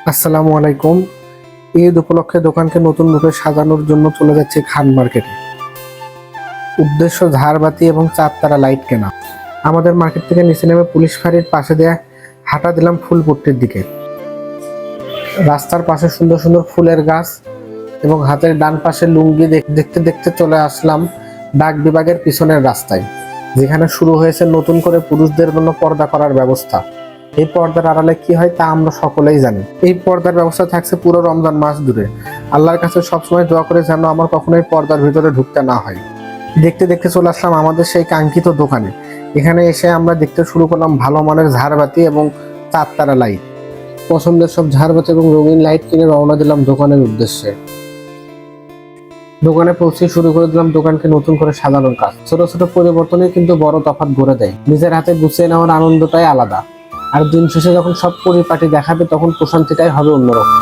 আসসালামু আলাইকুম। ঈদ উপলক্ষে দোকানকে নতুন রূপে সাজানোর জন্য চলে যাচ্ছে খান মার্কেটে। উদ্দেশ্য ঝাড়বাতি এবং চারতারা লাইট কেনা। আমাদের মার্কেট থেকে নিচে নেমে পুলিশ ফাঁড়ির পাশে দিয়ে হাঁটা দিলাম ফুলপট্টির দিকে। রাস্তার পাশে সুন্দর সুন্দর ফুলের গাছ এবং হাতের ডান পাশে লুঙ্গি দেখতে দেখতে চলে আসলাম ডাক বিভাগের পিছনের রাস্তায়, যেখানে শুরু হয়েছে নতুন করে পুরুষদের জন্য পর্দা করার ব্যবস্থা। এই পর্দার আড়ালে কি হয় তা আমরা সকলেই জানি। এই পর্দার ব্যবস্থা থাকছে পুরো রমজান মাস জুড়ে। আল্লাহর কাছে সবসময় দোয়া করে যেন আমার কখনোই পর্দার ভিতরে ঢুকতে না হয়। দেখতে দেখতে চলে আসলাম আমাদের সেই কাঙ্ক্ষিত দোকানে। এখানে এসে আমরা দেখতে শুরু করলাম ভালো মানের ঝাড়বাতি এবং চারতারা লাইট। পছন্দের সব ঝাড়বাতি এবং রঙিন লাইট কিনে রওনা দিলাম দোকানের উদ্দেশ্যে। দোকানে পৌঁছে শুরু করে দিলাম দোকানকে নতুন করে সাজানোর কাজ। ছোট ছোট পরিবর্তনে কিন্তু বড় তফাৎ গড়ে দেয়। নিজের হাতে গুছিয়ে নেওয়ার আনন্দটাই আলাদা, আর দিন শেষে যখন সব পরিপাটি দেখাবে তখন প্রশান্তিটাই হবে অন্যরকম।